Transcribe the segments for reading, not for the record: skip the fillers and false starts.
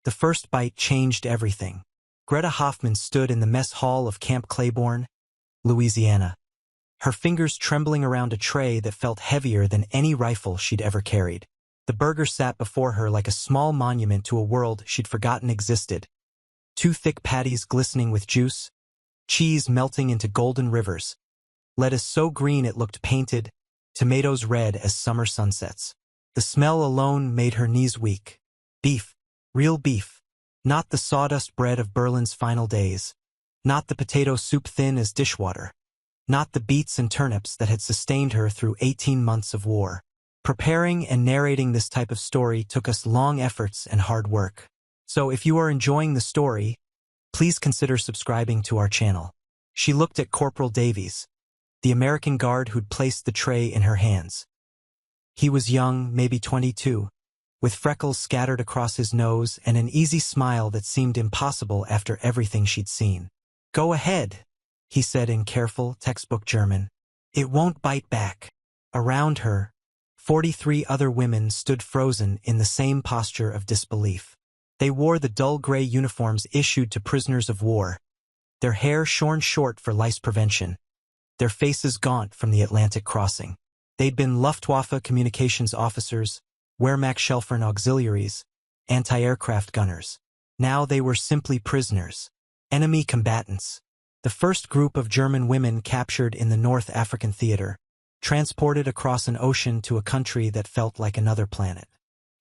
The first bite changed everything. Greta Hoffman stood in the mess hall of Camp Claiborne, Louisiana, her fingers trembling around a tray that felt heavier than any rifle she'd ever carried. The burger sat before her like a small monument to a world she'd forgotten existed. 2 thick patties glistening with juice, cheese melting into golden rivers, lettuce so green it looked painted, tomatoes red as summer sunsets. The smell alone made her knees weak. Beef, real beef, not the sawdust bread of Berlin's final days, not the potato soup thin as dishwater, not the beets and turnips that had sustained her through 18 months of war. Preparing and narrating this type of story took us long efforts and hard work. So if you are enjoying the story, please consider subscribing to our channel. She looked at Corporal Davies, the American guard who'd placed the tray in her hands. He was young, maybe 22, with freckles scattered across his nose and an easy smile that seemed impossible after everything she'd seen. "Go ahead," he said in careful, textbook German. "It won't bite back." Around her, 43 other women stood frozen in the same posture of disbelief. They wore the dull gray uniforms issued to prisoners of war, their hair shorn short for lice prevention, their faces gaunt from the Atlantic crossing. They'd been Luftwaffe communications officers, Wehrmachthelfer auxiliaries, anti-aircraft gunners. Now they were simply prisoners, enemy combatants. The first group of German women captured in the North African theater, transported across an ocean to a country that felt like another planet.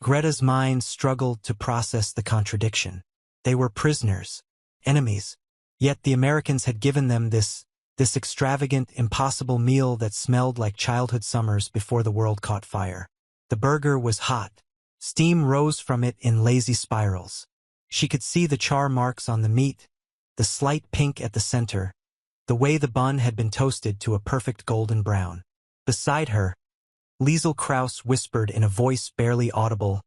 Greta's mind struggled to process the contradiction. They were prisoners, enemies, yet the Americans had given them this extravagant, impossible meal that smelled like childhood summers before the world caught fire. The burger was hot. Steam rose from it in lazy spirals. She could see the char marks on the meat, the slight pink at the center, the way the bun had been toasted to a perfect golden brown. Beside her, Liesel whispered in a voice barely audible,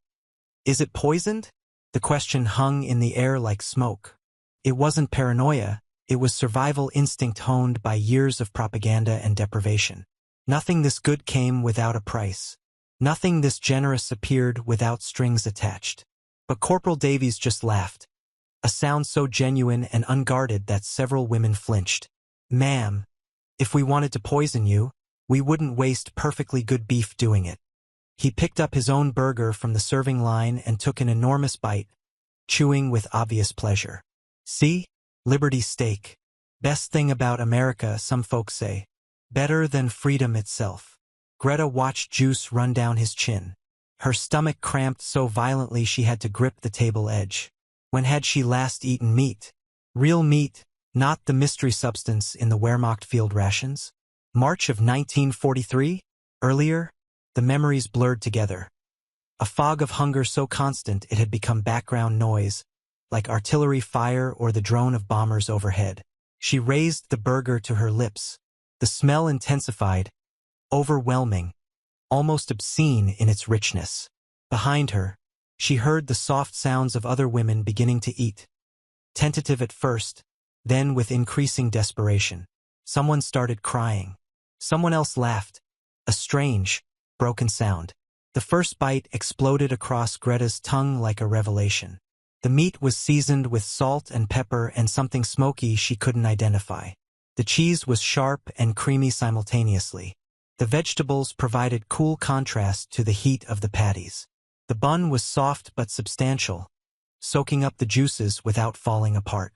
"Is it poisoned?" The question hung in the air like smoke. It wasn't paranoia, it was survival instinct honed by years of propaganda and deprivation. Nothing this good came without a price. Nothing this generous appeared without strings attached. But Corporal Davies just laughed, a sound so genuine and unguarded that several women flinched. "Ma'am, if we wanted to poison you, we wouldn't waste perfectly good beef doing it." He picked up his own burger from the serving line and took an enormous bite, chewing with obvious pleasure. "See? Liberty steak. Best thing about America, some folks say. Better than freedom itself." Greta watched juice run down his chin. Her stomach cramped so violently she had to grip the table edge. When had she last eaten meat? Real meat, not the mystery substance in the Wehrmacht field rations? March of 1943? Earlier? The memories blurred together. A fog of hunger so constant it had become background noise, like artillery fire or the drone of bombers overhead. She raised the burger to her lips. The smell intensified, overwhelming, almost obscene in its richness. Behind her, she heard the soft sounds of other women beginning to eat. Tentative at first, then with increasing desperation. Someone started crying. Someone else laughed, a strange, broken sound. The first bite exploded across Greta's tongue like a revelation. The meat was seasoned with salt and pepper and something smoky she couldn't identify. The cheese was sharp and creamy simultaneously. The vegetables provided cool contrast to the heat of the patties. The bun was soft but substantial, soaking up the juices without falling apart.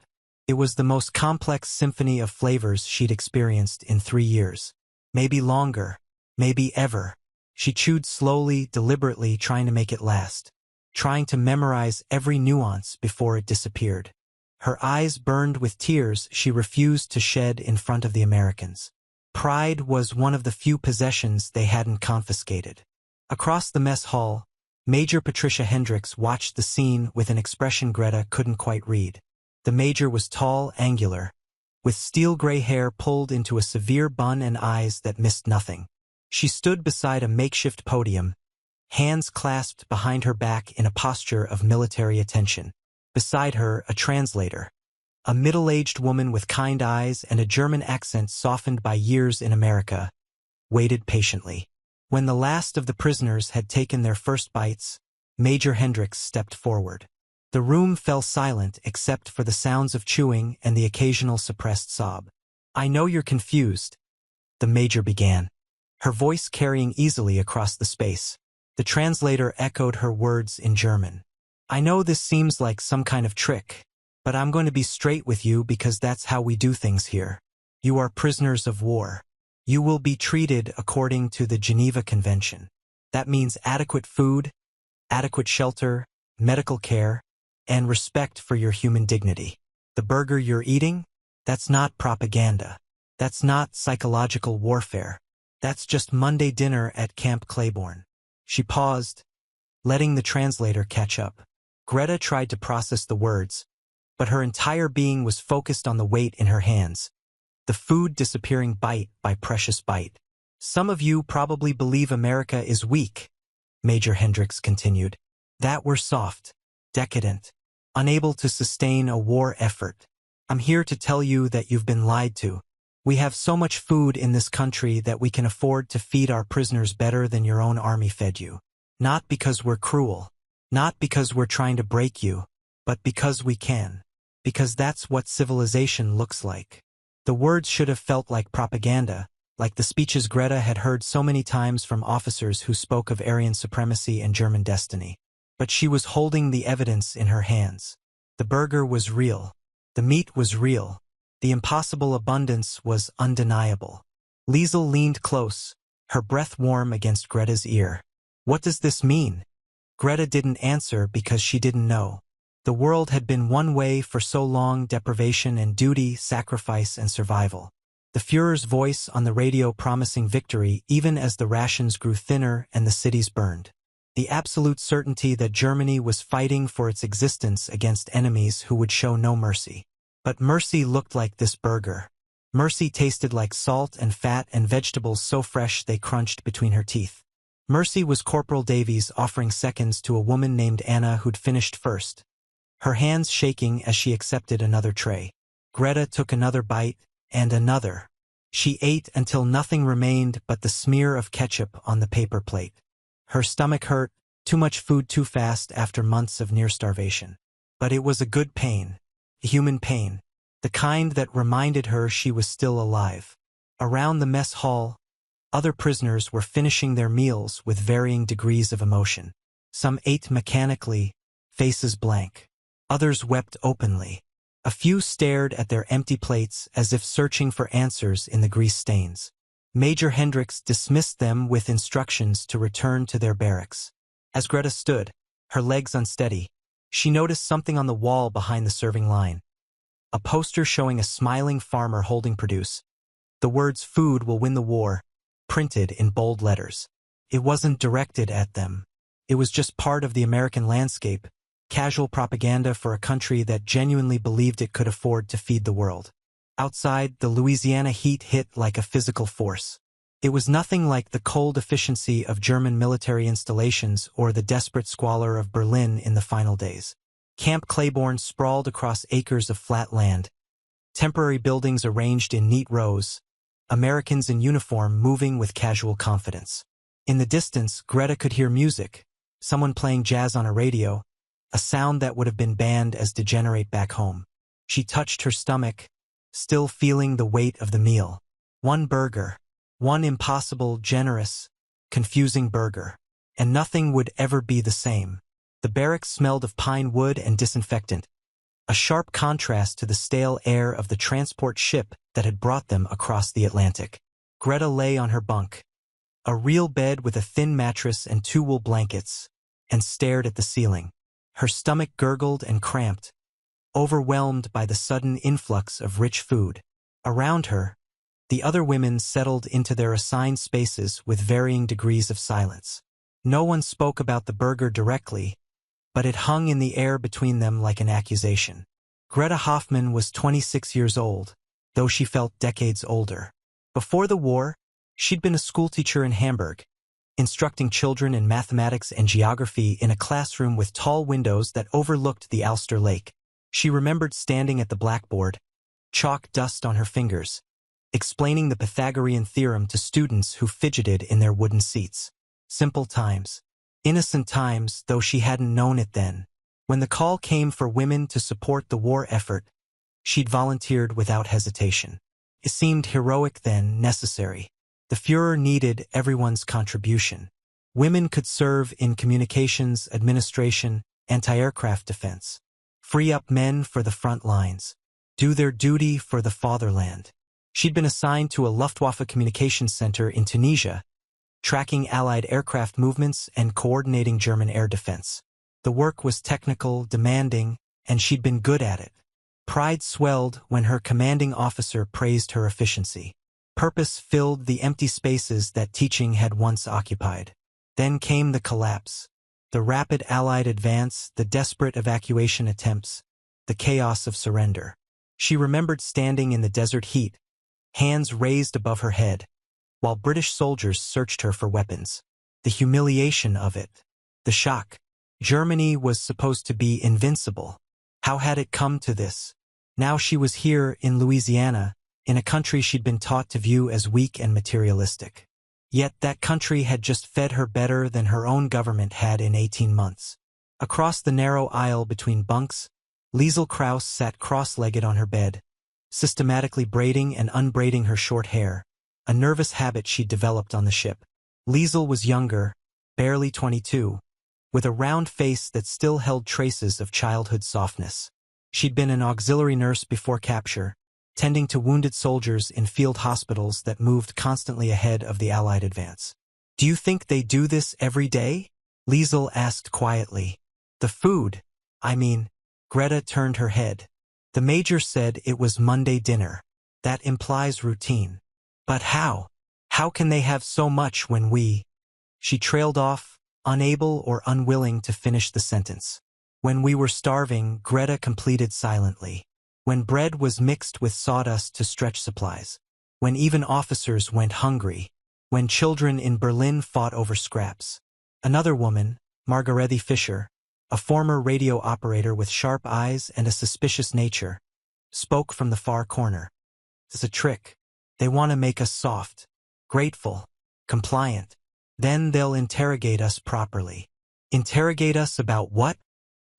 It was the most complex symphony of flavors she'd experienced in 3 years. Maybe longer, maybe ever. She chewed slowly, deliberately, trying to make it last, trying to memorize every nuance before it disappeared. Her eyes burned with tears she refused to shed in front of the Americans. Pride was one of the few possessions they hadn't confiscated. Across the mess hall, Major Patricia Hendricks watched the scene with an expression Greta couldn't quite read. The major was tall, angular, with steel-gray hair pulled into a severe bun and eyes that missed nothing. She stood beside a makeshift podium, hands clasped behind her back in a posture of military attention. Beside her, a translator, a middle-aged woman with kind eyes and a German accent softened by years in America, waited patiently. When the last of the prisoners had taken their first bites, Major Hendricks stepped forward. The room fell silent except for the sounds of chewing and the occasional suppressed sob. "I know you're confused," the major began, her voice carrying easily across the space. The translator echoed her words in German. "I know this seems like some kind of trick, but I'm going to be straight with you because that's how we do things here. You are prisoners of war. You will be treated according to the Geneva Convention. That means adequate food, adequate shelter, medical care, and respect for your human dignity. The burger you're eating? That's not propaganda. That's not psychological warfare. That's just Monday dinner at Camp Claiborne." She paused, letting the translator catch up. Greta tried to process the words, but her entire being was focused on the weight in her hands, the food disappearing bite by precious bite. "Some of you probably believe America is weak," Major Hendricks continued, "that we're soft, decadent, unable to sustain a war effort. I'm here to tell you that you've been lied to. We have so much food in this country that we can afford to feed our prisoners better than your own army fed you. Not because we're cruel, not because we're trying to break you, but because we can. Because that's what civilization looks like." The words should have felt like propaganda, like the speeches Greta had heard so many times from officers who spoke of Aryan supremacy and German destiny. But she was holding the evidence in her hands. The burger was real. The meat was real. The impossible abundance was undeniable. Liesel leaned close, her breath warm against Greta's ear. "What does this mean?" Greta didn't answer because she didn't know. The world had been one way for so long: deprivation and duty, sacrifice and survival. The Führer's voice on the radio promising victory even as the rations grew thinner and the cities burned. The absolute certainty that Germany was fighting for its existence against enemies who would show no mercy. But mercy looked like this burger. Mercy tasted like salt and fat and vegetables so fresh they crunched between her teeth. Mercy was Corporal Davies offering seconds to a woman named Anna who'd finished first, her hands shaking as she accepted another tray. Greta took another bite, and another. She ate until nothing remained but the smear of ketchup on the paper plate. Her stomach hurt, too much food too fast after months of near starvation. But it was a good pain, a human pain, the kind that reminded her she was still alive. Around the mess hall, other prisoners were finishing their meals with varying degrees of emotion. Some ate mechanically, faces blank. Others wept openly. A few stared at their empty plates as if searching for answers in the grease stains. Major Hendricks dismissed them with instructions to return to their barracks. As Greta stood, her legs unsteady, she noticed something on the wall behind the serving line. A poster showing a smiling farmer holding produce. The words "Food will win the war," printed in bold letters. It wasn't directed at them. It was just part of the American landscape, casual propaganda for a country that genuinely believed it could afford to feed the world. Outside, the Louisiana heat hit like a physical force. It was nothing like the cold efficiency of German military installations or the desperate squalor of Berlin in the final days. Camp Claiborne sprawled across acres of flat land, temporary buildings arranged in neat rows, Americans in uniform moving with casual confidence. In the distance, Greta could hear music, someone playing jazz on a radio, a sound that would have been banned as degenerate back home. She touched her stomach, still feeling the weight of the meal. One burger. One impossible, generous, confusing burger. And nothing would ever be the same. The barracks smelled of pine wood and disinfectant, a sharp contrast to the stale air of the transport ship that had brought them across the Atlantic. Greta lay on her bunk, a real bed with a thin mattress and 2 wool blankets, and stared at the ceiling. Her stomach gurgled and cramped, overwhelmed by the sudden influx of rich food. Around her, the other women settled into their assigned spaces with varying degrees of silence. No one spoke about the burger directly, but it hung in the air between them like an accusation. Greta Hoffman was 26 years old, though she felt decades older. Before the war, she'd been a schoolteacher in Hamburg, instructing children in mathematics and geography in a classroom with tall windows that overlooked the Ulster Lake. She remembered standing at the blackboard, chalk dust on her fingers, explaining the Pythagorean theorem to students who fidgeted in their wooden seats. Simple times. Innocent times, though she hadn't known it then. When the call came for women to support the war effort, she'd volunteered without hesitation. It seemed heroic then, necessary. The Führer needed everyone's contribution. Women could serve in communications, administration, anti-aircraft defense. Free up men for the front lines. Do their duty for the fatherland. She'd been assigned to a Luftwaffe communications center in Tunisia, tracking Allied aircraft movements and coordinating German air defense. The work was technical, demanding, and she'd been good at it. Pride swelled when her commanding officer praised her efficiency. Purpose filled the empty spaces that teaching had once occupied. Then came the collapse. The rapid Allied advance, the desperate evacuation attempts, the chaos of surrender. She remembered standing in the desert heat, hands raised above her head, while British soldiers searched her for weapons. The humiliation of it. The shock. Germany was supposed to be invincible. How had it come to this? Now she was here in Louisiana, in a country she'd been taught to view as weak and materialistic. Yet that country had just fed her better than her own government had in 18 months. Across the narrow aisle between bunks, Liesel Krauss sat cross-legged on her bed, systematically braiding and unbraiding her short hair, a nervous habit she'd developed on the ship. Liesel was younger, barely 22, with a round face that still held traces of childhood softness. She'd been an auxiliary nurse before capture, tending to wounded soldiers in field hospitals that moved constantly ahead of the Allied advance. "Do you think they do this every day?" Liesel asked quietly. "The food, I mean." Greta turned her head. The major said it was Monday dinner. That implies routine. But how? How can they have so much when we... She trailed off, unable or unwilling to finish the sentence. When we were starving, Greta completed silently. When bread was mixed with sawdust to stretch supplies. When even officers went hungry. When children in Berlin fought over scraps. Another woman, Margarethe Fischer, a former radio operator with sharp eyes and a suspicious nature, spoke from the far corner. "It's a trick. They want to make us soft, grateful, compliant. Then they'll interrogate us properly." "Interrogate us about what?"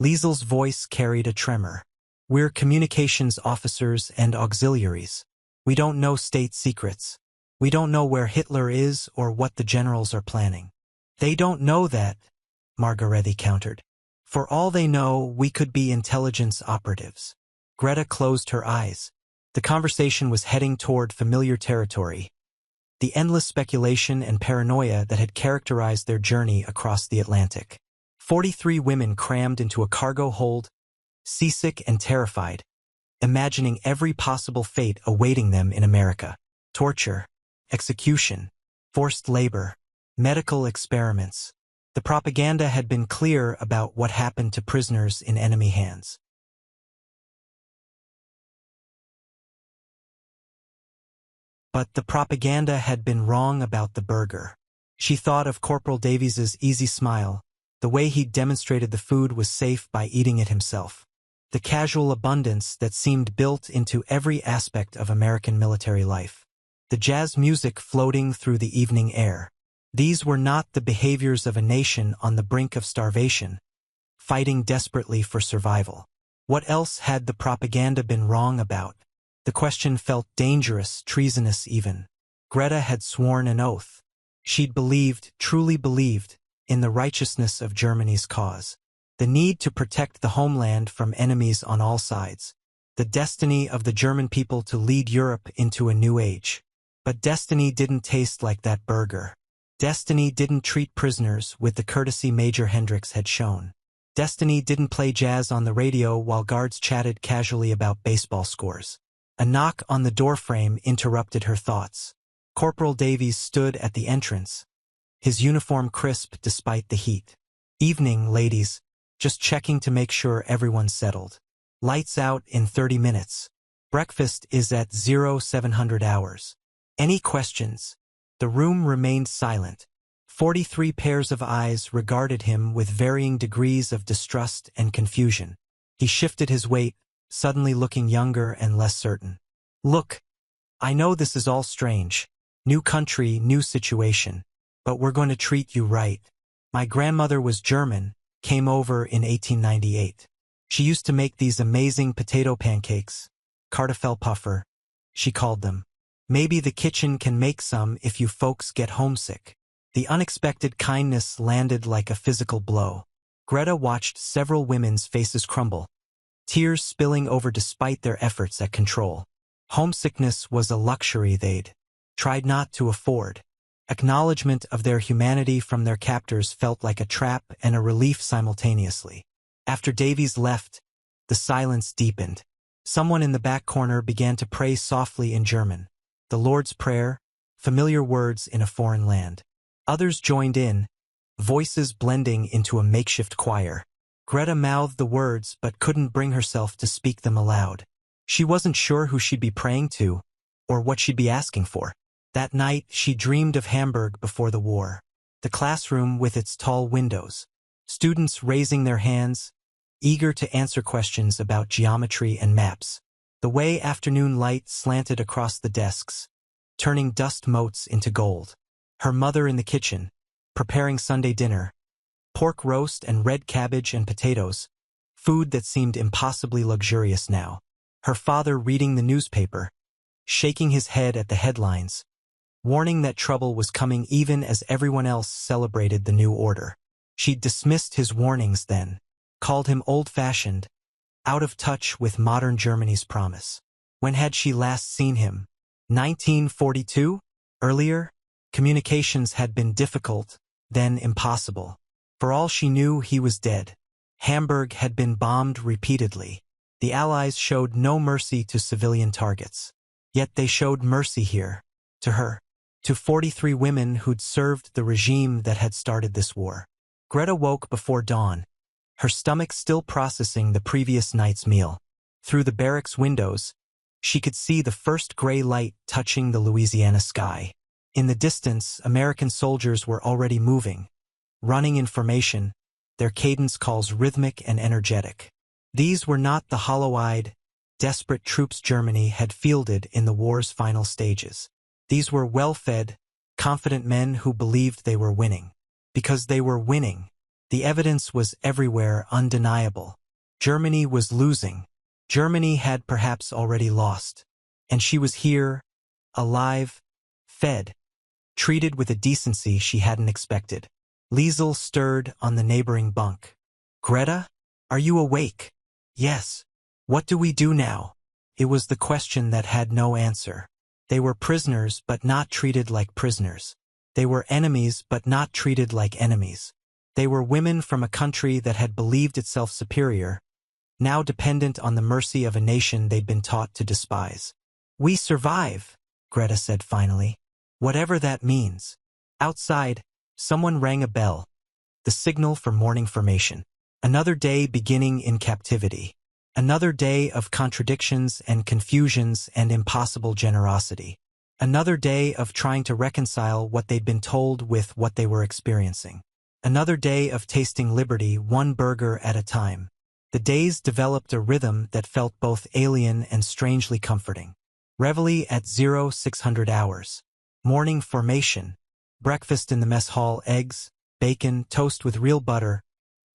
Liesel's voice carried a tremor. "We're communications officers and auxiliaries. We don't know state secrets. We don't know where Hitler is or what the generals are planning." "They don't know that," Margarethe countered. "For all they know, we could be intelligence operatives." Greta closed her eyes. The conversation was heading toward familiar territory, the endless speculation and paranoia that had characterized their journey across the Atlantic. 43 women crammed into a cargo hold, seasick and terrified, imagining every possible fate awaiting them in America. Torture, execution, forced labor, medical experiments. The propaganda had been clear about what happened to prisoners in enemy hands. But the propaganda had been wrong about the burger. She thought of Corporal Davies's easy smile, the way he'd demonstrated the food was safe by eating it himself. The casual abundance that seemed built into every aspect of American military life. The jazz music floating through the evening air. These were not the behaviors of a nation on the brink of starvation, fighting desperately for survival. What else had the propaganda been wrong about? The question felt dangerous, treasonous even. Greta had sworn an oath. She'd believed, truly believed, in the righteousness of Germany's cause. The need to protect the homeland from enemies on all sides. The destiny of the German people to lead Europe into a new age. But destiny didn't taste like that burger. Destiny didn't treat prisoners with the courtesy Major Hendricks had shown. Destiny didn't play jazz on the radio while guards chatted casually about baseball scores. A knock on the doorframe interrupted her thoughts. Corporal Davies stood at the entrance, his uniform crisp despite the heat. "Evening, ladies. Just checking to make sure everyone's settled. Lights out in 30 minutes. Breakfast is at 0700 hours. Any questions?" The room remained silent. 43 pairs of eyes regarded him with varying degrees of distrust and confusion. He shifted his weight, suddenly looking younger and less certain. "Look, I know this is all strange. New country, new situation. But we're going to treat you right. My grandmother was German, came over in 1898. She used to make these amazing potato pancakes, Kartoffelpuffer, she called them. Maybe the kitchen can make some if you folks get homesick. The unexpected kindness landed like a physical blow. Greta watched several women's faces crumble, tears spilling over despite their efforts at control. Homesickness was a luxury they'd tried not to afford. Acknowledgement of their humanity from their captors felt like a trap and a relief simultaneously. After Davies left, the silence deepened. Someone in the back corner began to pray softly in German. The Lord's Prayer, familiar words in a foreign land. Others joined in, voices blending into a makeshift choir. Greta mouthed the words but couldn't bring herself to speak them aloud. She wasn't sure who she'd be praying to, or what she'd be asking for. That night, she dreamed of Hamburg before the war. The classroom with its tall windows. Students raising their hands, eager to answer questions about geometry and maps. The way afternoon light slanted across the desks, turning dust motes into gold. Her mother in the kitchen, preparing Sunday dinner. Pork roast and red cabbage and potatoes, food that seemed impossibly luxurious now. Her father reading the newspaper, shaking his head at the headlines, warning that trouble was coming even as everyone else celebrated the new order. She'd dismissed his warnings then, called him old-fashioned, out of touch with modern Germany's promise. When had she last seen him? 1942? Earlier? Communications had been difficult, then impossible. For all she knew, he was dead. Hamburg had been bombed repeatedly. The Allies showed no mercy to civilian targets. Yet they showed mercy here, to her, to 43 women who'd served the regime that had started this war. Greta woke before dawn, her stomach still processing the previous night's meal. Through the barracks windows, she could see the first gray light touching the Louisiana sky. In the distance, American soldiers were already moving, running in formation, their cadence calls rhythmic and energetic. These were not the hollow-eyed, desperate troops Germany had fielded in the war's final stages. These were well-fed, confident men who believed they were winning. Because they were winning, the evidence was everywhere undeniable. Germany was losing. Germany had perhaps already lost. And she was here, alive, fed, treated with a decency she hadn't expected. Liesel stirred on the neighboring bunk. "Greta, are you awake?" "Yes." "What do we do now?" It was the question that had no answer. They were prisoners but not treated like prisoners. They were enemies but not treated like enemies. They were women from a country that had believed itself superior, now dependent on the mercy of a nation they'd been taught to despise. "We survive," Greta said finally. "Whatever that means." Outside, someone rang a bell, the signal for morning formation. Another day beginning in captivity. Another day of contradictions and confusions and impossible generosity. Another day of trying to reconcile what they'd been told with what they were experiencing. Another day of tasting liberty one burger at a time. The days developed a rhythm that felt both alien and strangely comforting. Reveille at 0600 hours. Morning formation. Breakfast in the mess hall, eggs, bacon, toast with real butter,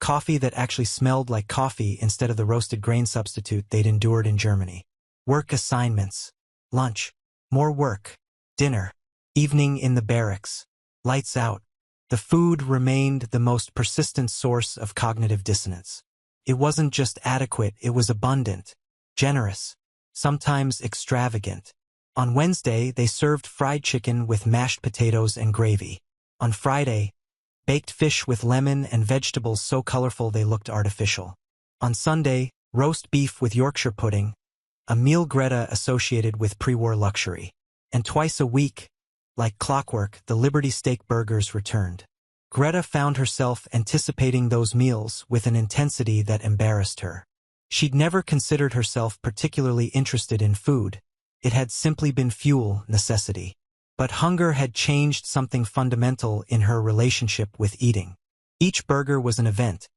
coffee that actually smelled like coffee instead of the roasted grain substitute they'd endured in Germany. Work assignments. Lunch. More work. Dinner. Evening in the barracks. Lights out. The food remained the most persistent source of cognitive dissonance. It wasn't just adequate, it was abundant, generous, sometimes extravagant. On Wednesday, they served fried chicken with mashed potatoes and gravy. On Friday, baked fish with lemon and vegetables so colorful they looked artificial. On Sunday, roast beef with Yorkshire pudding, a meal Greta associated with pre-war luxury. And twice a week, like clockwork, the Liberty steak burgers returned. Greta found herself anticipating those meals with an intensity that embarrassed her. She'd never considered herself particularly interested in food. It had simply been fuel, necessity. But hunger had changed something fundamental in her relationship with eating. Each burger was an event,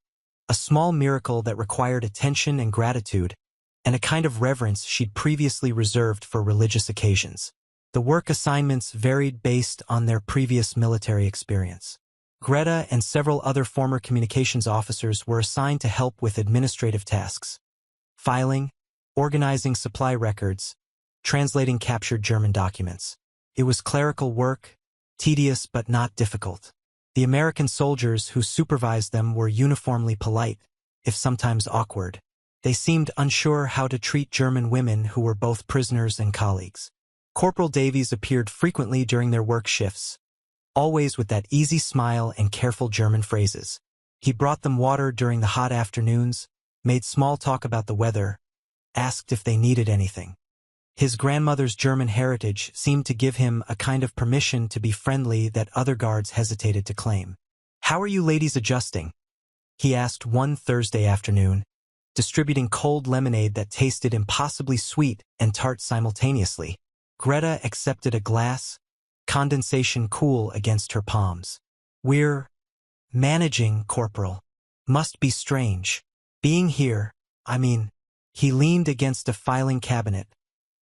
a small miracle that required attention and gratitude, and a kind of reverence she'd previously reserved for religious occasions. The work assignments varied based on their previous military experience. Greta and several other former communications officers were assigned to help with administrative tasks: filing, organizing supply records, translating captured German documents. It was clerical work, tedious but not difficult. The American soldiers who supervised them were uniformly polite, if sometimes awkward. They seemed unsure how to treat German women who were both prisoners and colleagues. Corporal Davies appeared frequently during their work shifts, always with that easy smile and careful German phrases. He brought them water during the hot afternoons, made small talk about the weather, asked if they needed anything. His grandmother's German heritage seemed to give him a kind of permission to be friendly that other guards hesitated to claim. "How are you ladies adjusting?" he asked one Thursday afternoon, distributing cold lemonade that tasted impossibly sweet and tart simultaneously. Greta accepted a glass, condensation cool against her palms. "We're managing, Corporal. Must be strange. Being here, I mean." He leaned against a filing cabinet,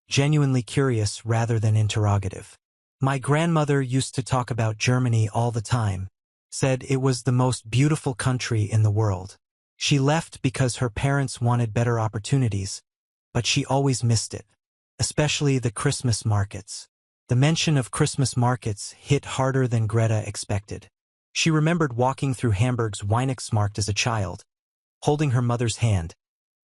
genuinely curious rather than interrogative. "My grandmother used to talk about Germany all the time, said it was the most beautiful country in the world. She left because her parents wanted better opportunities, but she always missed it, especially the Christmas markets." The mention of Christmas markets hit harder than Greta expected. She remembered walking through Hamburg's Weihnachtsmarkt as a child, holding her mother's hand,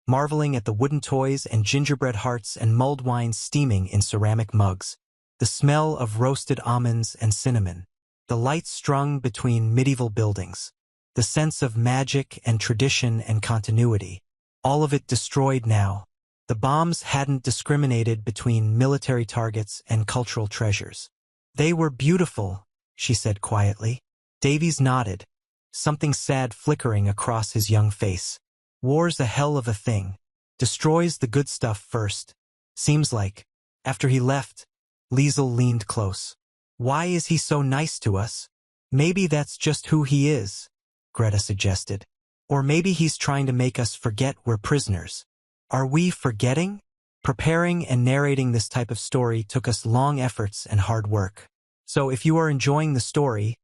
marveling at the wooden toys and gingerbread hearts and mulled wine steaming in ceramic mugs, the smell of roasted almonds and cinnamon, the lights strung between medieval buildings, the sense of magic and tradition and continuity. All of it destroyed now. The bombs hadn't discriminated between military targets and cultural treasures. "They were beautiful," she said quietly. Davies nodded, something sad flickering across his young face. "War's a hell of a thing. Destroys the good stuff first. Seems like." After he left, Liesel leaned close. "Why is he so nice to us?" "Maybe that's just who he is," Greta suggested. "Or maybe he's trying to make us forget we're prisoners." Are we forgetting? Preparing and narrating this type of story took us long efforts and hard work. So if you are enjoying the story,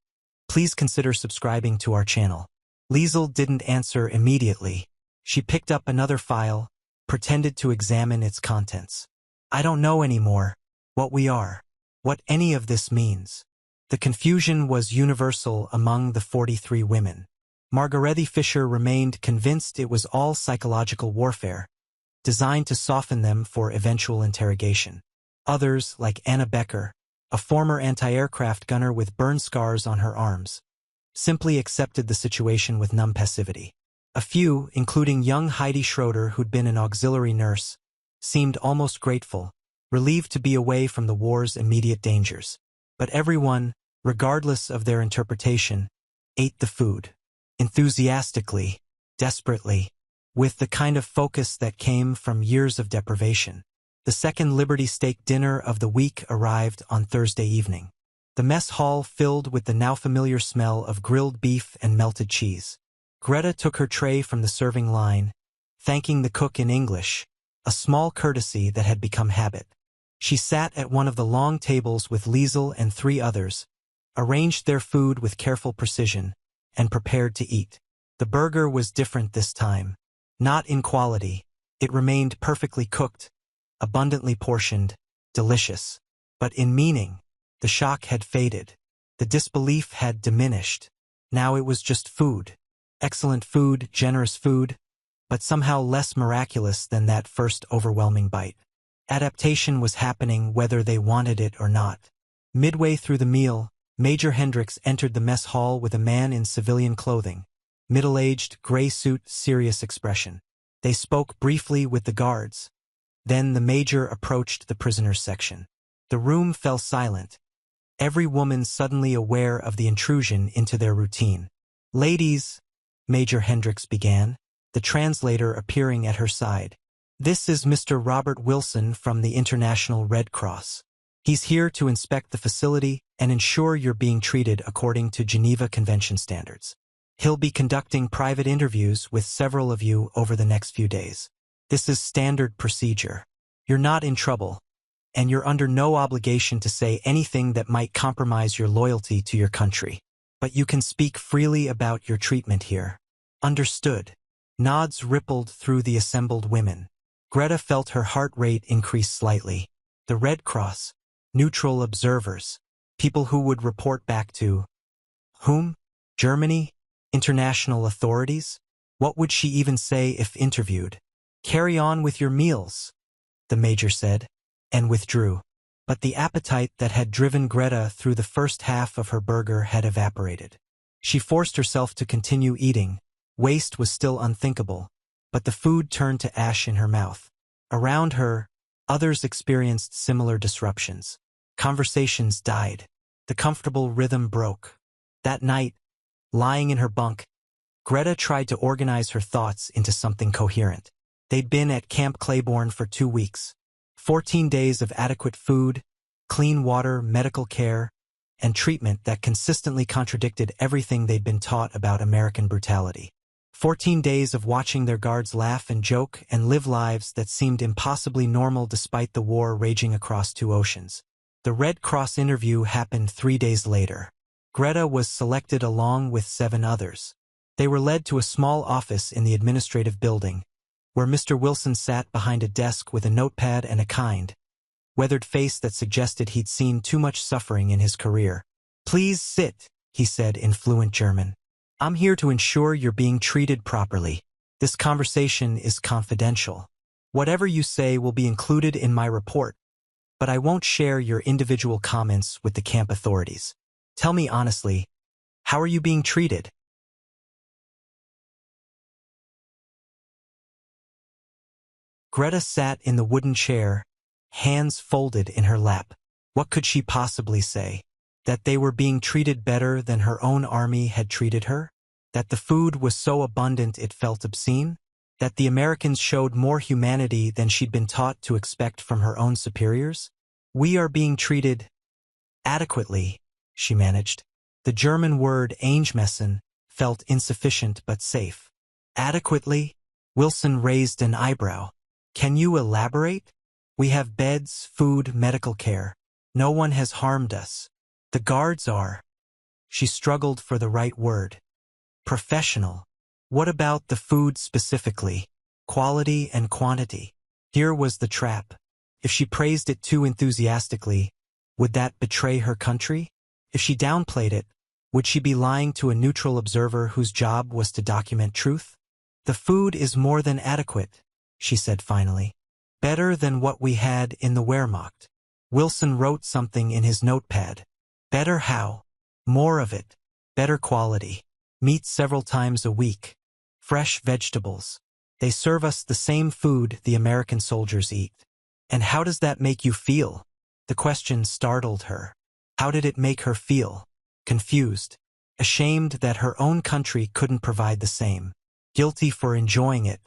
please consider subscribing to our channel. Liesel didn't answer immediately. She picked up another file, pretended to examine its contents. "I don't know anymore what we are, what any of this means." The confusion was universal among the 43 women. Margarethe Fischer remained convinced it was all psychological warfare, designed to soften them for eventual interrogation. Others, like Anna Becker, a former anti-aircraft gunner with burn scars on her arms, simply accepted the situation with numb passivity. A few, including young Heidi Schroeder, who'd been an auxiliary nurse, seemed almost grateful, relieved to be away from the war's immediate dangers. But everyone, regardless of their interpretation, ate the food. Enthusiastically, desperately, with the kind of focus that came from years of deprivation. The second Liberty Steak dinner of the week arrived on Thursday evening. The mess hall filled with the now familiar smell of grilled beef and melted cheese. Greta took her tray from the serving line, thanking the cook in English, a small courtesy that had become habit. She sat at one of the long tables with Liesel and 3 others, arranged their food with careful precision, and prepared to eat. The burger was different this time. Not in quality. It remained perfectly cooked, abundantly portioned, delicious. But in meaning, the shock had faded. The disbelief had diminished. Now it was just food. Excellent food, generous food, but somehow less miraculous than that first overwhelming bite. Adaptation was happening whether they wanted it or not. Midway through the meal, Major Hendricks entered the mess hall with a man in civilian clothing, middle-aged, gray suit, serious expression. They spoke briefly with the guards. Then the major approached the prisoners' section. The room fell silent, every woman suddenly aware of the intrusion into their routine. "Ladies," Major Hendricks began, the translator appearing at her side. "This is Mr. Robert Wilson from the International Red Cross. He's here to inspect the facility and ensure you're being treated according to Geneva Convention standards. He'll be conducting private interviews with several of you over the next few days. This is standard procedure. You're not in trouble, and you're under no obligation to say anything that might compromise your loyalty to your country. But you can speak freely about your treatment here. Understood. Nods rippled through the assembled women. Greta felt her heart rate increase slightly. The Red Cross, neutral observers, people who would report back to whom? Germany? International authorities? What would she even say if interviewed? Carry on with your meals, the major said, and withdrew. But the appetite that had driven Greta through the first half of her burger had evaporated. She forced herself to continue eating. Waste was still unthinkable, but the food turned to ash in her mouth. Around her, others experienced similar disruptions. Conversations died. The comfortable rhythm broke. That night, lying in her bunk, Greta tried to organize her thoughts into something coherent. They'd been at Camp Claiborne for 2 weeks. 14 days of adequate food, clean water, medical care, and treatment that consistently contradicted everything they'd been taught about American brutality. 14 days of watching their guards laugh and joke and live lives that seemed impossibly normal despite the war raging across 2 oceans. The Red Cross interview happened 3 days later. Greta was selected along with 7 others. They were led to a small office in the administrative building, where Mr. Wilson sat behind a desk with a notepad and a kind, weathered face that suggested he'd seen too much suffering in his career. "Please sit," he said in fluent German. "I'm here to ensure you're being treated properly. This conversation is confidential. Whatever you say will be included in my report, but I won't share your individual comments with the camp authorities. Tell me honestly, how are you being treated?" Greta sat in the wooden chair, hands folded in her lap. What could she possibly say? That they were being treated better than her own army had treated her? That the food was so abundant it felt obscene? That the Americans showed more humanity than she'd been taught to expect from her own superiors? "We are being treated adequately," she managed. The German word angemessen felt insufficient but safe. "Adequately?" Wilson raised an eyebrow. "Can you elaborate? We have beds, food, medical care. No one has harmed us. The guards are—" She struggled for the right word. "Professional. What about the food specifically? Quality and quantity?" Here was the trap. If she praised it too enthusiastically, would that betray her country? If she downplayed it, would she be lying to a neutral observer whose job was to document truth? "The food is more than adequate," she said finally. "Better than what we had in the Wehrmacht." Wilson wrote something in his notepad. "Better how?" "More of it. Better quality. Meat several times a week. Fresh vegetables. They serve us the same food the American soldiers eat." "And how does that make you feel?" The question startled her. How did it make her feel? Confused. Ashamed that her own country couldn't provide the same. Guilty for enjoying it.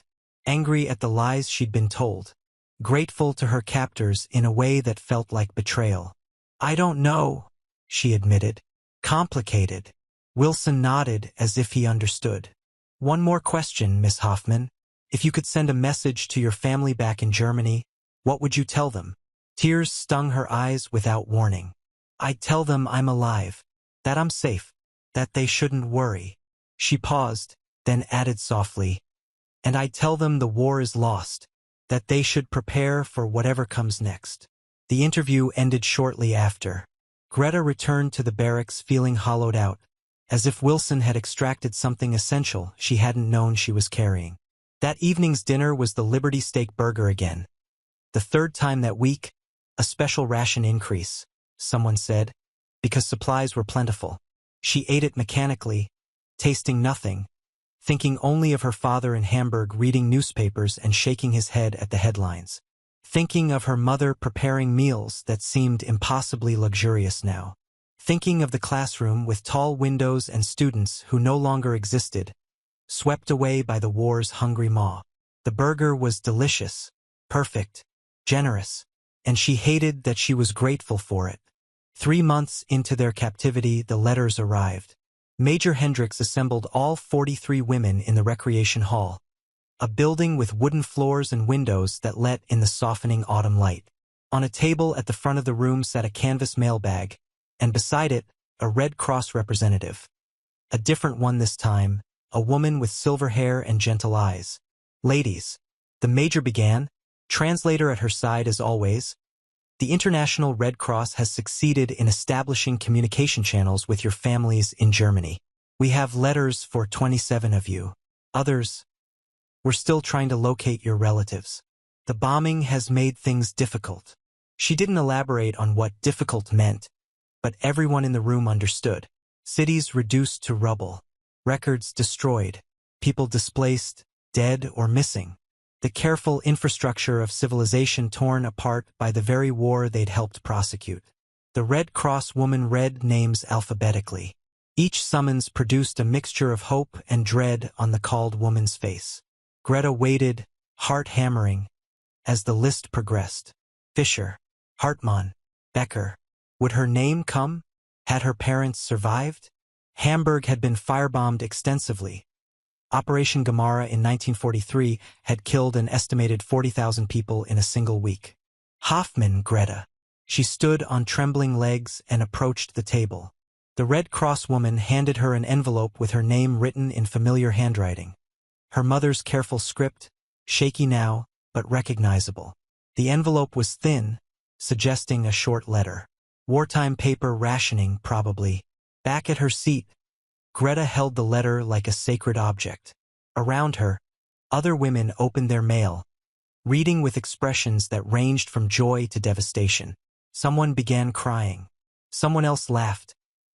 Angry at the lies she'd been told. Grateful to her captors in a way that felt like betrayal. "I don't know," she admitted. "Complicated." Wilson nodded as if he understood. "One more question, Miss Hoffman. If you could send a message to your family back in Germany, what would you tell them?" Tears stung her eyes without warning. "I'd tell them I'm alive, that I'm safe, that they shouldn't worry." She paused, then added softly, "And I'd tell them the war is lost, that they should prepare for whatever comes next." The interview ended shortly after. Greta returned to the barracks feeling hollowed out, as if Wilson had extracted something essential she hadn't known she was carrying. That evening's dinner was the Liberty steak burger again. The 3rd time that week, a special ration increase, someone said, because supplies were plentiful. She ate it mechanically, tasting nothing, thinking only of her father in Hamburg reading newspapers and shaking his head at the headlines. Thinking of her mother preparing meals that seemed impossibly luxurious now. Thinking of the classroom with tall windows and students who no longer existed, swept away by the war's hungry maw. The burger was delicious, perfect, generous, and she hated that she was grateful for it. 3 months into their captivity, the letters arrived. Major Hendricks assembled all 43 women in the recreation hall, a building with wooden floors and windows that let in the softening autumn light. On a table at the front of the room sat a canvas mailbag, and beside it, a Red Cross representative. A different one this time, a woman with silver hair and gentle eyes. "Ladies," the major began, translator at her side as always, "the International Red Cross has succeeded in establishing communication channels with your families in Germany. We have letters for 27 of you. Others, we're still trying to locate your relatives. The bombing has made things difficult." She didn't elaborate on what difficult meant, but everyone in the room understood. Cities reduced to rubble, records destroyed, people displaced, dead or missing. The careful infrastructure of civilization torn apart by the very war they'd helped prosecute. The Red Cross woman read names alphabetically. Each summons produced a mixture of hope and dread on the called woman's face. Greta waited, heart hammering, as the list progressed. Fischer, Hartmann, Becker. Would her name come? Had her parents survived? Hamburg had been firebombed extensively. Operation Gamara in 1943 had killed an estimated 40,000 people in a single week. Hoffman, Greta. She stood on trembling legs and approached the table. The Red Cross woman handed her an envelope with her name written in familiar handwriting. Her mother's careful script, shaky now, but recognizable. The envelope was thin, suggesting a short letter. Wartime paper rationing, probably. Back at her seat, Greta held the letter like a sacred object. Around her, other women opened their mail, reading with expressions that ranged from joy to devastation. Someone began crying. Someone else laughed,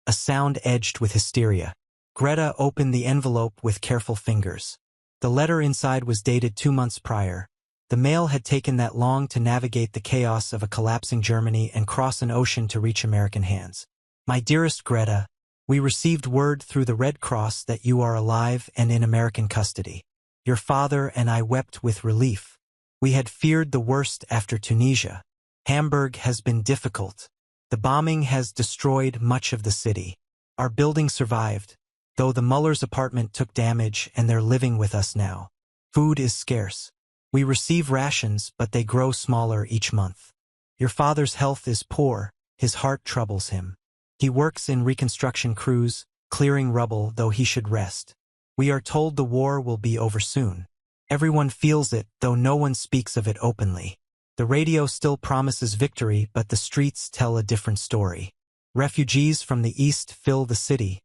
a sound edged with hysteria. Greta opened the envelope with careful fingers. The letter inside was dated 2 months prior. The mail had taken that long to navigate the chaos of a collapsing Germany and cross an ocean to reach American hands. "My dearest Greta, we received word through the Red Cross that you are alive and in American custody. Your father and I wept with relief. We had feared the worst after Tunisia. Hamburg has been difficult. The bombing has destroyed much of the city. Our building survived, though the Muller's apartment took damage and they're living with us now. Food is scarce. We receive rations, but they grow smaller each month. Your father's health is poor, his heart troubles him. He works in reconstruction crews, clearing rubble, though he should rest. We are told the war will be over soon. Everyone feels it, though no one speaks of it openly. The radio still promises victory, but the streets tell a different story. Refugees from the east fill the city,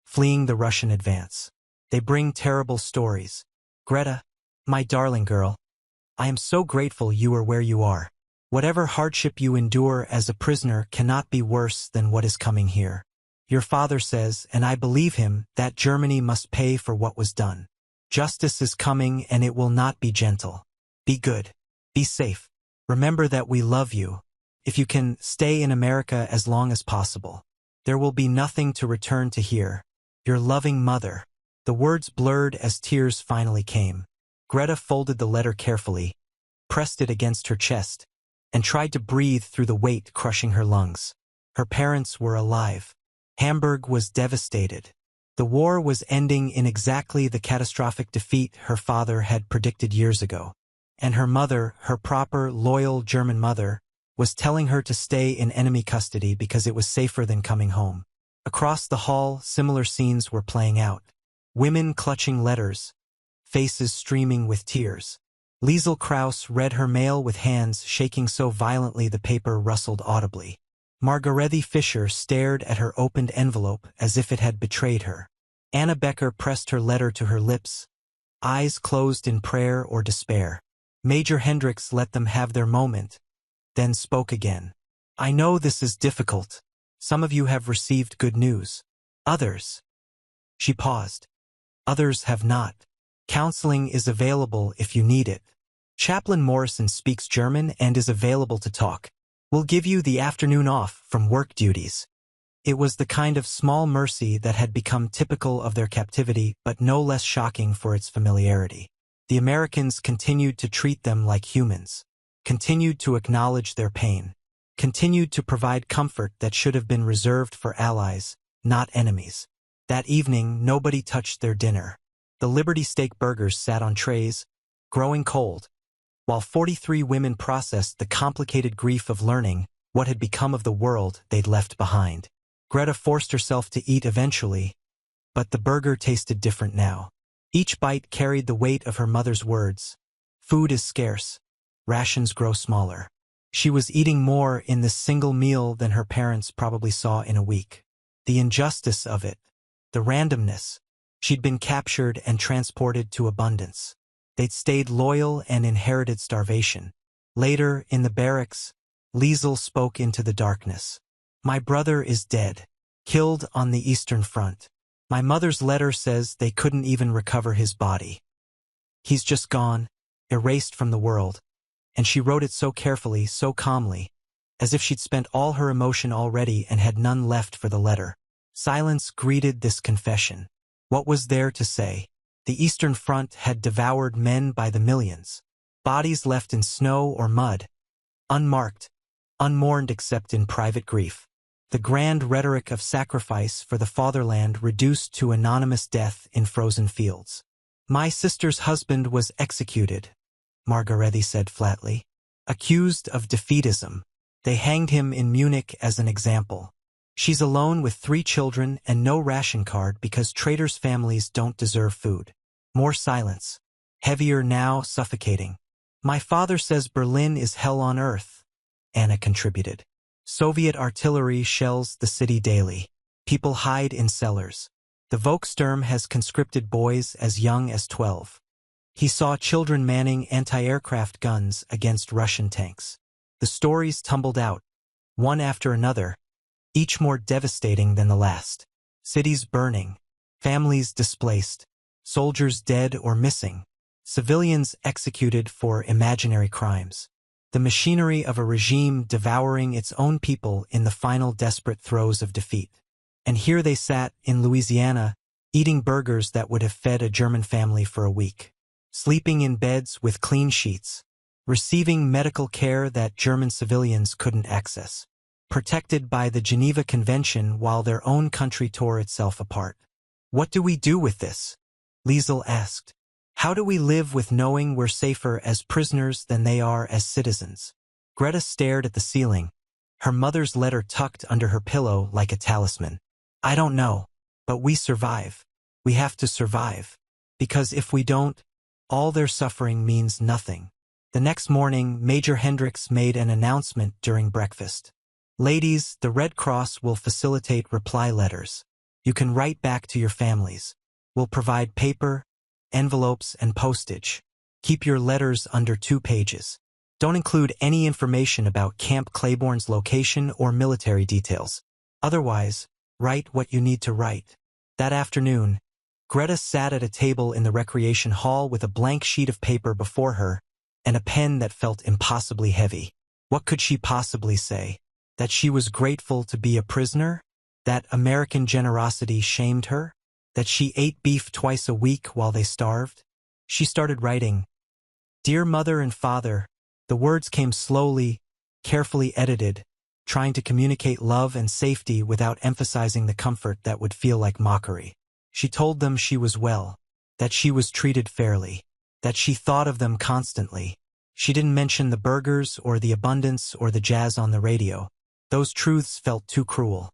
fleeing the Russian advance. They bring terrible stories. Greta, my darling girl, I am so grateful you are where you are. Whatever hardship you endure as a prisoner cannot be worse than what is coming here. Your father says, and I believe him, that Germany must pay for what was done. Justice is coming and it will not be gentle. Be good. Be safe. Remember that we love you. If you can, stay in America as long as possible. There will be nothing to return to here. Your loving mother." The words blurred as tears finally came. Greta folded the letter carefully, pressed it against her chest, and tried to breathe through the weight crushing her lungs. Her parents were alive. Hamburg was devastated. The war was ending in exactly the catastrophic defeat her father had predicted years ago. And her mother, her proper, loyal German mother, was telling her to stay in enemy custody because it was safer than coming home. Across the hall, similar scenes were playing out. Women clutching letters, faces streaming with tears. Liesel Krauss read her mail with hands shaking so violently the paper rustled audibly. Margarethe Fischer stared at her opened envelope as if it had betrayed her. Anna Becker pressed her letter to her lips, eyes closed in prayer or despair. Major Hendricks let them have their moment, then spoke again. "I know this is difficult. Some of you have received good news. Others." She paused. "Others have not. Counseling is available if you need it. Chaplain Morrison speaks German and is available to talk. We'll give you the afternoon off from work duties." It was the kind of small mercy that had become typical of their captivity, but no less shocking for its familiarity. The Americans continued to treat them like humans, continued to acknowledge their pain, continued to provide comfort that should have been reserved for allies, not enemies. That evening, nobody touched their dinner. The Liberty steak burgers sat on trays, growing cold, while 43 women processed the complicated grief of learning what had become of the world they'd left behind. Greta forced herself to eat eventually, But the burger tasted different now. Each bite carried the weight of her mother's words. Food is scarce. Rations grow smaller. She was eating more in this single meal than her parents probably saw in a week. The injustice of it. The randomness. She'd been captured and transported to abundance. They'd stayed loyal and inherited starvation. Later, in the barracks, Liesel spoke into the darkness. My brother is dead. Killed on the Eastern Front. My mother's letter says they couldn't even recover his body. He's just gone, erased from the world. And she wrote it so carefully, so calmly, as if she'd spent all her emotion already and had none left for the letter. Silence greeted this confession. What was there to say? The Eastern Front had devoured men by the millions. Bodies left in snow or mud. Unmarked, unmourned except in private grief. The grand rhetoric of sacrifice for the fatherland reduced to anonymous death in frozen fields. My sister's husband was executed, Margaretti said flatly. Accused of defeatism. They hanged him in Munich as an example. She's alone with 3 children and no ration card because traitors' families don't deserve food. More silence. Heavier now, suffocating. My father says Berlin is hell on earth, Anna contributed. Soviet artillery shells the city daily. People hide in cellars. The Volkssturm has conscripted boys as young as 12. He saw children manning anti-aircraft guns against Russian tanks. The stories tumbled out, one after another, each more devastating than the last. Cities burning, families displaced, soldiers dead or missing, civilians executed for imaginary crimes. The machinery of a regime devouring its own people in the final desperate throes of defeat. And here they sat, in Louisiana, eating burgers that would have fed a German family for a week. Sleeping in beds with clean sheets. Receiving medical care that German civilians couldn't access. Protected by the Geneva Convention while their own country tore itself apart. What do we do with this? Liesel asked. How do we live with knowing we're safer as prisoners than they are as citizens? Greta stared at the ceiling, her mother's letter tucked under her pillow like a talisman. I don't know, but we survive. We have to survive. Because if we don't, all their suffering means nothing. The next morning, Major Hendricks made an announcement during breakfast. Ladies, the Red Cross will facilitate reply letters. You can write back to your families. We'll provide paper, envelopes, and postage. Keep your letters under 2 pages. Don't include any information about Camp Claiborne's location or military details. Otherwise, write what you need to write. That afternoon, Greta sat at a table in the recreation hall with a blank sheet of paper before her and a pen that felt impossibly heavy. What could she possibly say? That she was grateful to be a prisoner? That American generosity shamed her? That she ate beef twice a week while they starved? She started writing, Dear Mother and Father. The words came slowly, carefully edited, trying to communicate love and safety without emphasizing the comfort that would feel like mockery. She told them she was well, that she was treated fairly, that she thought of them constantly. She didn't mention the burgers or the abundance or the jazz on the radio. Those truths felt too cruel.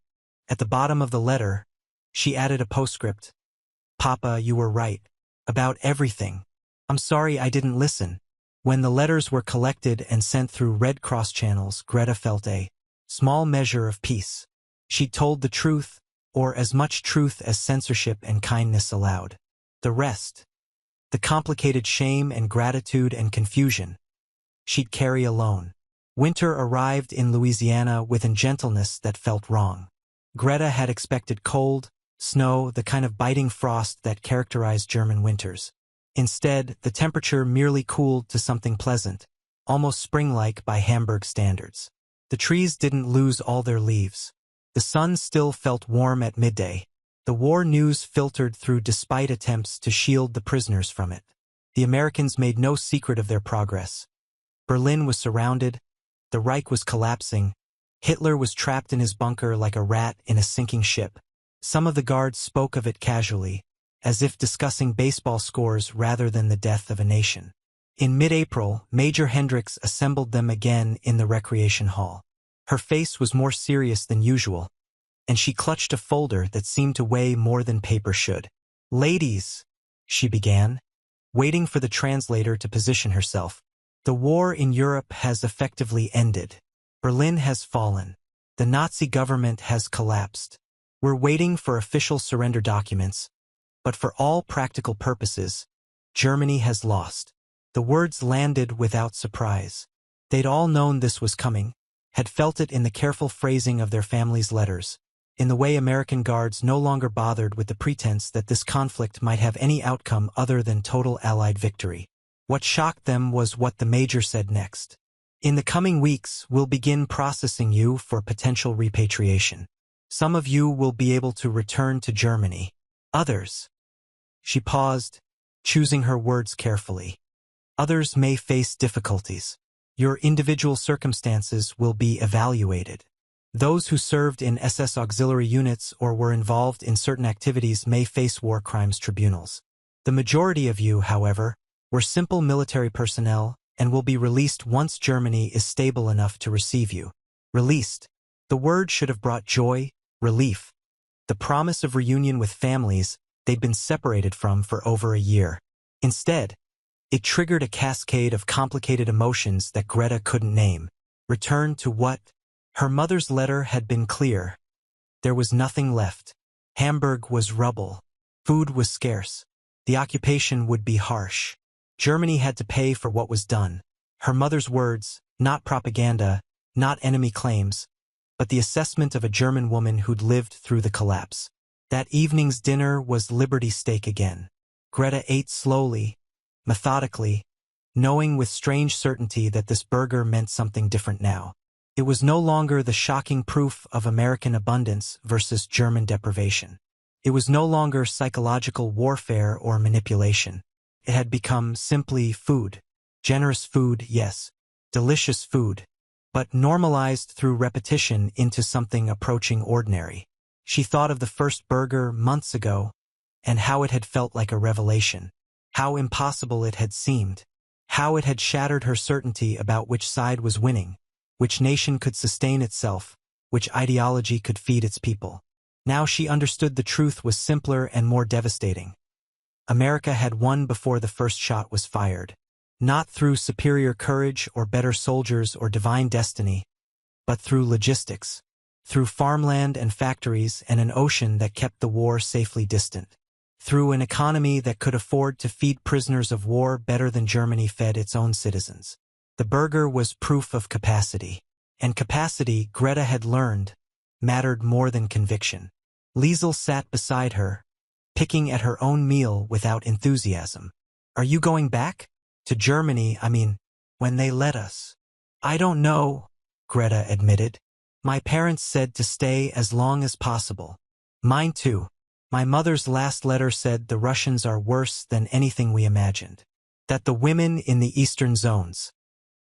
At the bottom of the letter, she added a postscript. Papa, you were right. About everything. I'm sorry I didn't listen. When the letters were collected and sent through Red Cross channels, Greta felt a small measure of peace. She'd told the truth, or as much truth as censorship and kindness allowed. The rest, the complicated shame and gratitude and confusion, she'd carry alone. Winter arrived in Louisiana with a gentleness that felt wrong. Greta had expected cold, snow, the kind of biting frost that characterized German winters. Instead, the temperature merely cooled to something pleasant, almost spring-like by Hamburg standards. The trees didn't lose all their leaves. The sun still felt warm at midday. The war news filtered through despite attempts to shield the prisoners from it. The Americans made no secret of their progress. Berlin was surrounded. The Reich was collapsing. Hitler was trapped in his bunker like a rat in a sinking ship. Some of the guards spoke of it casually, as if discussing baseball scores rather than the death of a nation. In mid-April, Major Hendricks assembled them again in the recreation hall. Her face was more serious than usual. and she clutched a folder that seemed to weigh more than paper should. "Ladies," she began, waiting for the translator to position herself. "The war in Europe has effectively ended. Berlin has fallen. The Nazi government has collapsed. We're waiting for official surrender documents, but for all practical purposes, Germany has lost." The words landed without surprise. They'd all known this was coming, had felt it in the careful phrasing of their families' letters, in the way American guards no longer bothered with the pretense that this conflict might have any outcome other than total Allied victory. What shocked them was what the major said next. "In the coming weeks, we'll begin processing you for potential repatriation. Some of you will be able to return to Germany. Others—" She paused, choosing her words carefully. "Others may face difficulties. Your individual circumstances will be evaluated. Those who served in SS auxiliary units or were involved in certain activities may face war crimes tribunals. The majority of you, however, were simple military personnel and will be released once Germany is stable enough to receive you." Released. The word should have brought joy, relief, the promise of reunion with families they'd been separated from for over a year. Instead, it triggered a cascade of complicated emotions that Greta couldn't name. Return to what? Her mother's letter had been clear. There was nothing left. Hamburg was rubble. Food was scarce. The occupation would be harsh. Germany had to pay for what was done. Her mother's words, not propaganda, not enemy claims, but the assessment of a German woman who'd lived through the collapse. That evening's dinner was Liberty steak again. Greta ate slowly, methodically, knowing with strange certainty that this burger meant something different now. It was no longer the shocking proof of American abundance versus German deprivation. It was no longer psychological warfare or manipulation. It had become simply food. Generous food, yes. Delicious food. But normalized through repetition into something approaching ordinary. She thought of the first burger months ago, and how it had felt like a revelation. How impossible it had seemed. How it had shattered her certainty about which side was winning, which nation could sustain itself, which ideology could feed its people. Now she understood the truth was simpler and more devastating. America had won before the first shot was fired. Not through superior courage or better soldiers or divine destiny, but through logistics, through farmland and factories and an ocean that kept the war safely distant, through an economy that could afford to feed prisoners of war better than Germany fed its own citizens. The burger was proof of capacity, and capacity, Greta had learned, mattered more than conviction. Liesel sat beside her, picking at her own meal without enthusiasm. "Are you going back? To Germany, I mean, when they let us?" "I don't know," Greta admitted. "My parents said to stay as long as possible. Mine too. My mother's last letter said the Russians are worse than anything we imagined. That the women in the eastern zones—"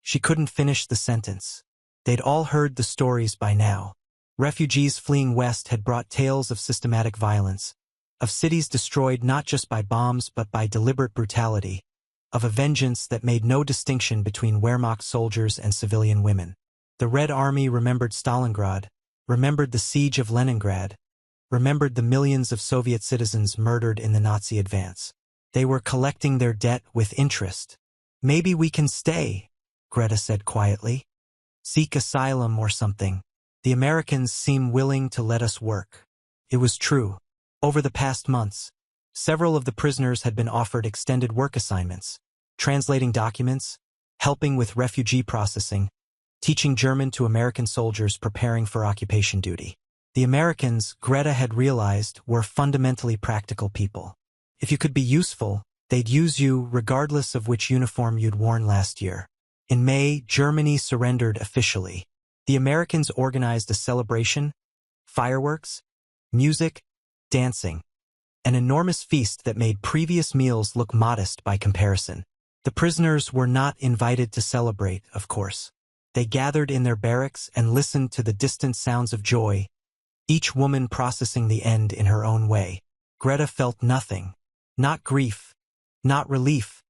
She couldn't finish the sentence. They'd all heard the stories by now. Refugees fleeing west had brought tales of systematic violence, of cities destroyed not just by bombs but by deliberate brutality, of a vengeance that made no distinction between Wehrmacht soldiers and civilian women. The Red Army remembered Stalingrad, remembered the siege of Leningrad, remembered the millions of Soviet citizens murdered in the Nazi advance. They were collecting their debt with interest. "Maybe we can stay," Greta said quietly. "Seek asylum or something. The Americans seem willing to let us work." It was true. Over the past months, several of the prisoners had been offered extended work assignments, translating documents, helping with refugee processing, teaching German to American soldiers preparing for occupation duty. The Americans, Greta had realized, were fundamentally practical people. If you could be useful, they'd use you regardless of which uniform you'd worn last year. In May, Germany surrendered officially. The Americans organized a celebration, fireworks, music, dancing, an enormous feast that made previous meals look modest by comparison. The prisoners were not invited to celebrate, of course. They gathered in their barracks and listened to the distant sounds of joy, each woman processing the end in her own way. Greta felt nothing. Not grief, not relief,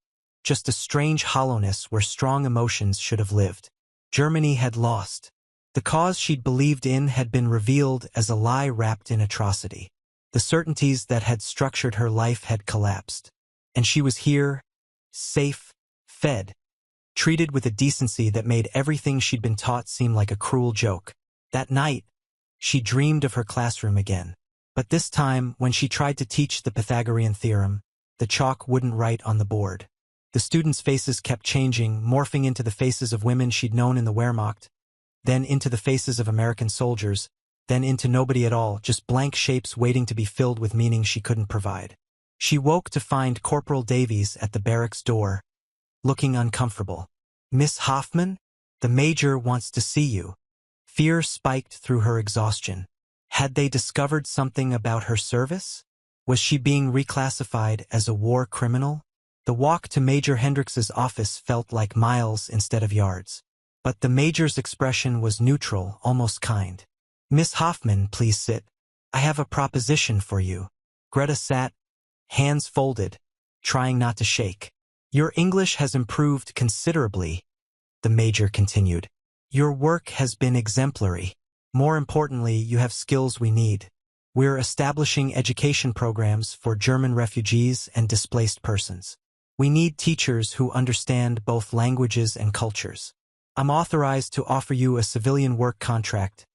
just a strange hollowness where strong emotions should have lived. Germany had lost. The cause she'd believed in had been revealed as a lie wrapped in atrocity. The certainties that had structured her life had collapsed. And she was here, safe, fed, treated with a decency that made everything she'd been taught seem like a cruel joke. That night, she dreamed of her classroom again. But this time, when she tried to teach the Pythagorean theorem, the chalk wouldn't write on the board. The students' faces kept changing, morphing into the faces of women she'd known in the Wehrmacht, then into the faces of American soldiers, then into nobody at all, just blank shapes waiting to be filled with meaning she couldn't provide. She woke to find Corporal Davies at the barracks door, looking uncomfortable. "Miss Hoffman? The major wants to see you." Fear spiked through her exhaustion. Had they discovered something about her service? Was she being reclassified as a war criminal? The walk to Major Hendricks's office felt like miles instead of yards. But the major's expression was neutral, almost kind. "Miss Hoffman, please sit. I have a proposition for you." Greta sat, hands folded, trying not to shake. "Your English has improved considerably," the major continued. "Your work has been exemplary. More importantly, you have skills we need. We're establishing education programs for German refugees and displaced persons. We need teachers who understand both languages and cultures. I'm authorized to offer you a civilian work contract,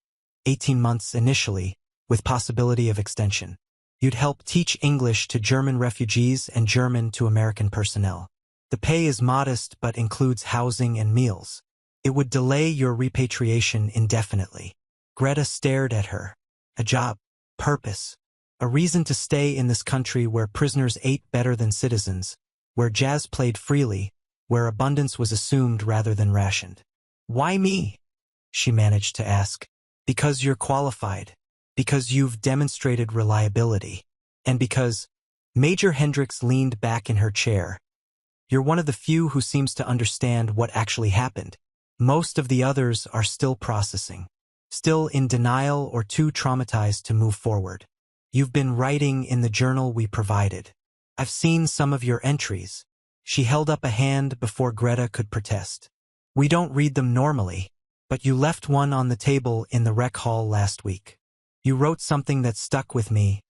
18 months initially, with possibility of extension. You'd help teach English to German refugees and German to American personnel. The pay is modest but includes housing and meals. It would delay your repatriation indefinitely." Greta stared at her. A job, purpose, a reason to stay in this country where prisoners ate better than citizens, where jazz played freely, where abundance was assumed rather than rationed. "Why me?" she managed to ask. "Because you're qualified, because you've demonstrated reliability, and because—" Major Hendricks leaned back in her chair. "You're one of the few who seems to understand what actually happened. Most of the others are still processing, still in denial or too traumatized to move forward. You've been writing in the journal we provided. I've seen some of your entries." She held up a hand before Greta could protest. "We don't read them normally, but you left one on the table in the rec hall last week. You wrote something that stuck with me.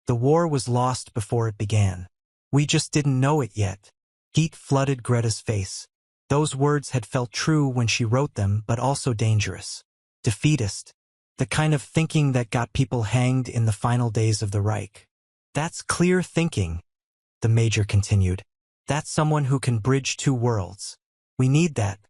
The war was lost before it began. We just didn't know it yet." Heat flooded Greta's face. Those words had felt true when she wrote them, but also dangerous. Defeatist. The kind of thinking that got people hanged in the final days of the Reich. "That's clear thinking," the major continued. "That's someone who can bridge two worlds. We need that.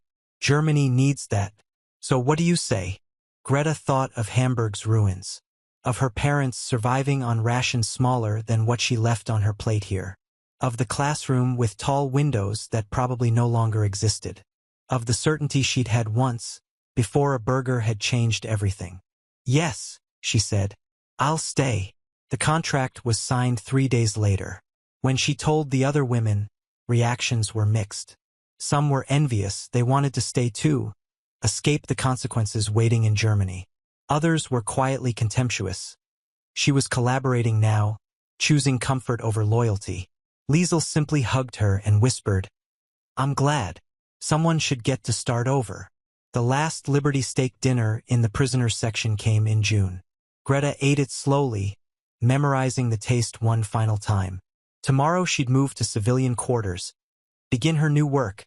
Germany needs that. So what do you say?" Greta thought of Hamburg's ruins, of her parents surviving on rations smaller than what she left on her plate here, of the classroom with tall windows that probably no longer existed, of the certainty she'd had once, before a burger had changed everything. "Yes," she said, "I'll stay." The contract was signed 3 days later. When she told the other women, reactions were mixed. Some were envious, they wanted to stay too, escape the consequences waiting in Germany. Others were quietly contemptuous. She was collaborating now, choosing comfort over loyalty. Liesel simply hugged her and whispered, "I'm glad. Someone should get to start over." The last Liberty Steak dinner in the prisoners section came in June. Greta ate it slowly, memorizing the taste one final time. Tomorrow she'd move to civilian quarters, begin her new work,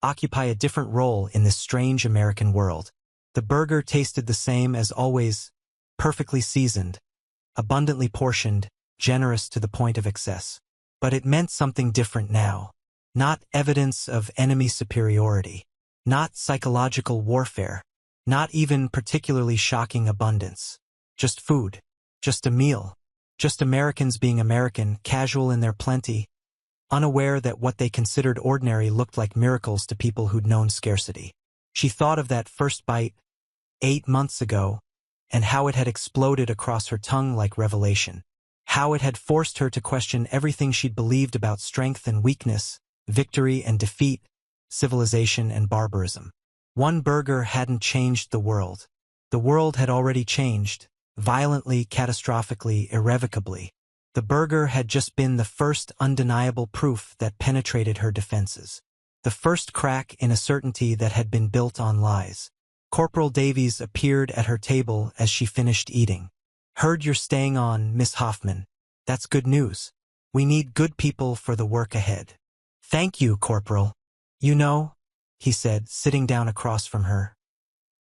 occupy a different role in this strange American world. The burger tasted the same as always, perfectly seasoned, abundantly portioned, generous to the point of excess. But it meant something different now. Not evidence of enemy superiority, not psychological warfare, not even particularly shocking abundance. Just food, just a meal, just Americans being American, casual in their plenty, unaware that what they considered ordinary looked like miracles to people who'd known scarcity. She thought of that first bite, 8 months ago, and how it had exploded across her tongue like revelation. How it had forced her to question everything she'd believed about strength and weakness, victory and defeat, civilization and barbarism. One burger hadn't changed the world. The world had already changed, violently, catastrophically, irrevocably. The burger had just been the first undeniable proof that penetrated her defenses. The first crack in a certainty that had been built on lies. Corporal Davies appeared at her table as she finished eating. "Heard you're staying on, Miss Hoffman. That's good news. We need good people for the work ahead." "Thank you, Corporal. You know," he said, sitting down across from her,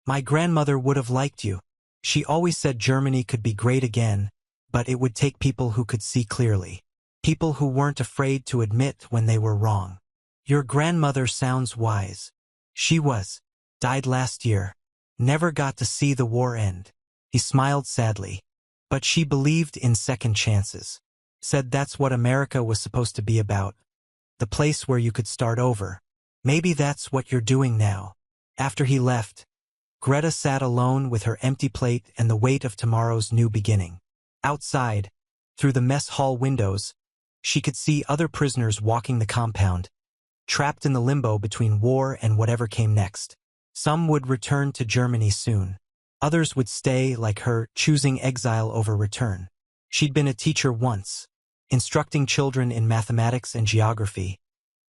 "my grandmother would have liked you. She always said Germany could be great again, but it would take people who could see clearly. People who weren't afraid to admit when they were wrong. Your grandmother sounds wise. She was. Died last year. Never got to see the war end." He smiled sadly. "But she believed in second chances. Said that's what America was supposed to be about. The place where you could start over. Maybe that's what you're doing now." After he left, Greta sat alone with her empty plate and the weight of tomorrow's new beginning. Outside, through the mess hall windows, she could see other prisoners walking the compound, trapped in the limbo between war and whatever came next. Some would return to Germany soon. Others would stay, like her, choosing exile over return. She'd been a teacher once, instructing children in mathematics and geography,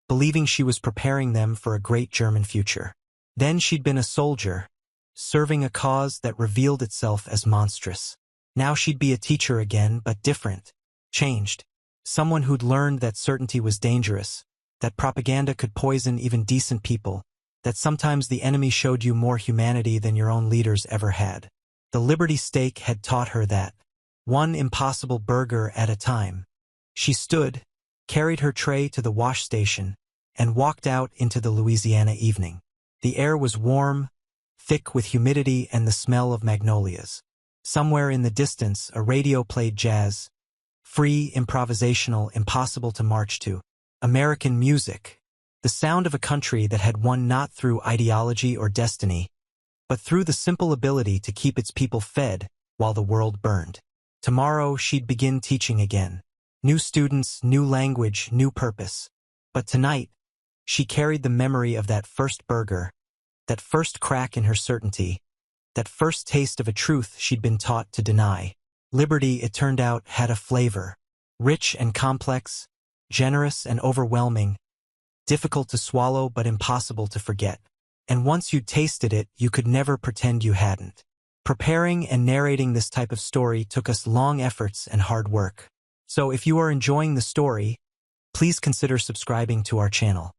believing she was preparing them for a great German future. Then she'd been a soldier, serving a cause that revealed itself as monstrous. Now she'd be a teacher again, but different, changed. Someone who'd learned that certainty was dangerous, that propaganda could poison even decent people, that sometimes the enemy showed you more humanity than your own leaders ever had. The Liberty Stake had taught her that, one impossible burger at a time. She stood, carried her tray to the wash station, and walked out into the Louisiana evening. The air was warm, thick with humidity and the smell of magnolias. Somewhere in the distance, a radio played jazz, free, improvisational, impossible to march to. American music. The sound of a country that had won not through ideology or destiny, but through the simple ability to keep its people fed while the world burned. Tomorrow she'd begin teaching again. New students, new language, new purpose. But tonight, she carried the memory of that first burger, that first crack in her certainty, that first taste of a truth she'd been taught to deny. Liberty, it turned out, had a flavor. Rich and complex, generous and overwhelming, difficult to swallow but impossible to forget. And once you'd tasted it, you could never pretend you hadn't. Preparing and narrating this type of story took us long efforts and hard work. So if you are enjoying the story, please consider subscribing to our channel.